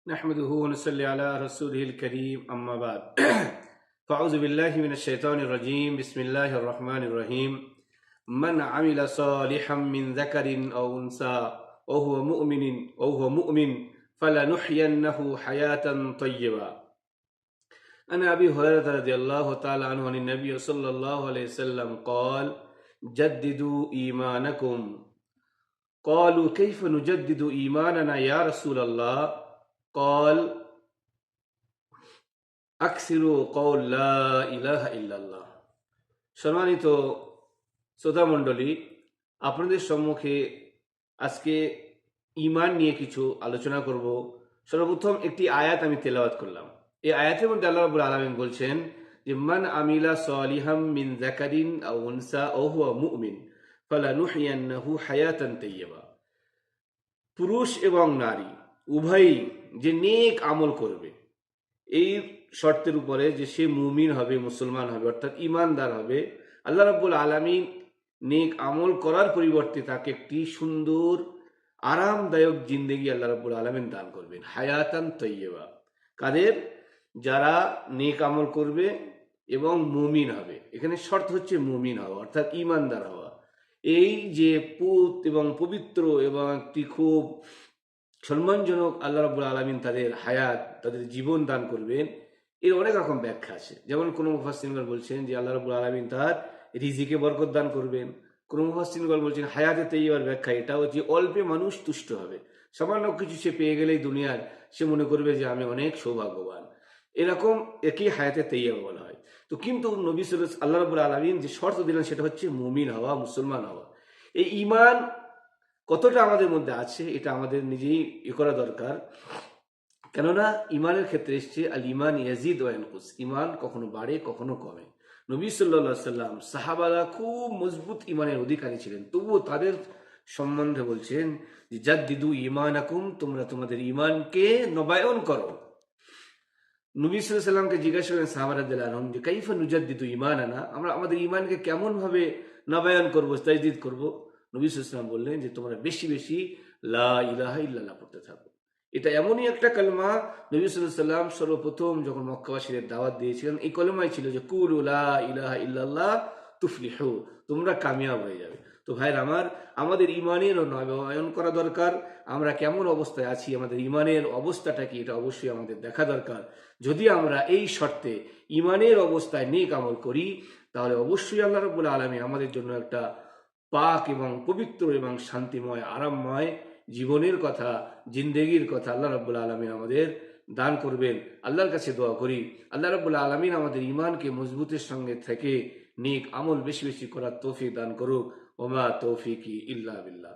نحمده ونصلي على رسوله الكريم أما بعد فأعوذ بالله من الشيطان الرجيم بسم الله الرحمن الرحيم من عمل صالحا من ذكر أو أنثى وهو مؤمن فلنحيينه حياة طيبة. عن أبي هريرة رضي الله تعالى عنه عن النبي صلى الله عليه وسلم قال: جددوا إيمانكم. قالوا: كيف نجدد إيماننا يا رسول الله؟ قال: أكثروا قول لا إله إلا الله. সম্মানিত শ্রোতা মণ্ডলী, আপনাদের সম্মুখে আজকে ঈমান নিয়ে কিছু আলোচনা করব। সর্বপ্রথম একটি আয়াত আমি তেলাওয়াত করলাম। এই আয়াতের মধ্যে আল্লাহ রাব্বুল আলামিন বলছেন যে মান আমিলা সালিহাম মিন যাকারিন আও উনসা ওয়া হুয়া মুমিন ফালানুহইয়ান্নাহু হায়াতান তাইয়্যিবা। পুরুষ এবং নারী উভয়ই যে নেক আমল করবে, এই শর্তের উপরে যে সে মুমিন হবে, মুসলমান হবে, অর্থাৎ ইমানদার হবে, আল্লাহ রাব্বুল আলামিন নেক আমল করার পরিবর্তে তাকে একটি সুন্দর আরামদায়ক জিন্দেগি আল্লাহ রাব্বুল আলামিন দান করবেন, হায়াতান তাইয়্যিবা। কাদের? যারা নেক আমল করবে এবং মুমিন হবে। এখানে শর্ত হচ্ছে মুমিন হওয়া, অর্থাৎ ইমানদার হওয়া। এই যে পুত এবং পবিত্র এবং একটি খুব সম্মানজনক আল্লাহ রাব্বুল আলামিন তাদের হায়াত, তাদের জীবন দান করবেন, এর অনেক রকম ব্যাখ্যা আছে। যেমন কোনো মুফাসসিরগণ বলছেন যে আল্লাহ রাব্বুল আলামিন তার রিজিকে বরকত দান করবেন। কোনো মুফাসসিরগণ বলছেন হায়াতে তাইয়্যিবার ব্যাখ্যা এটাও যে অল্পে মানুষ তুষ্ট হবে, সামান্য কিছু সে পেয়ে গেলেই দুনিয়ার সে মনে করবে যে আমি অনেক সৌভাগ্যবান। এরকম একই হায়াতে তাইয়্যিবা বলা হয়। তো কিন্তু নবী সাল্লাল্লাহু আল্লাহ রাব্বুল আলামিন যে শর্ত দিলেন সেটা হচ্ছে মুমিন হওয়া, মুসলমান হওয়া। এই ঈমান কতটা আমাদের মধ্যে আছে এটা আমাদের নিজেই করা দরকার। কেননা ইমানের ক্ষেত্রে এসছে আল ইমান ইয়াজিদ ওয়া ইয়ানকুস, ইমান কখনো বাড়ে কখনো কমে। নবী সাল্লাল্লাহু আলাইহি সাল্লাম সাহাবারা খুব মজবুত ইমানের অধিকারী ছিলেন, তবুও তাদের সম্বন্ধে বলছেন যে জাদ্দিদু ঈমানাকুম, তোমরা তোমাদের ঈমানকে নবায়ন করো। নবী সাল্লাল্লাহু আলাইহি সাল্লামকে জিজ্ঞাসা করেন সাহাবারা রাদিয়াল্লাহু আনহুম যে কাইফা নুজাদ্দিদু ঈমানানা, আমরা আমাদের ঈমানকে কেমন ভাবে নবায়ন করব, তাজদীদ করব? নবী সাল্লাল্লাহু আলাইহি সাল্লাম বললেন যে তোমরা বেশি বেশি লা ইলাহা ইল্লাল্লাহ পড়তে থাকো। এটা এমনই একটা কালেমা, নবী সাল্লাল্লাহু আলাইহি সাল্লাম সর্বপ্রথম যখন মক্কাবাসীদের দাওয়াত দিয়েছিলেন এই কলেমাই ছিল যে কুলু লা ইলাহা ইল্লাল্লাহ তুফলিহু, তোমরা কামিয়াব হয়ে যাবে। তো ভাইরা আমার, আমাদের ঈমানের নবায়ন করা দরকার। আমরা কেমন অবস্থায় আছি, আমাদের ঈমানের অবস্থাটা কি, এটা অবশ্যই আমাদের দেখা দরকার। যদি আমরা এই শর্তে ঈমানের অবস্থায় নেক আমল করি, তাহলে অবশ্যই আল্লাহ রাব্বুল আলামিন আমাদের জন্য একটা পাক এবং পবিত্র এবং শান্তিময় আরামময় জীবনের কথা, জিন্দেগির কথা আল্লাহ রাব্বুল আলামিন আমাদের দান করবেন। আল্লাহর কাছে দোয়া করি আল্লাহ রাব্বুল আলামিন আমাদের ঈমানকে মজবুতের সঙ্গে থেকে নেক আমল বেশি বেশি করার তৌফিক দান করুক। ওমা তৌফিকি ইল্লা বিল্লাহ।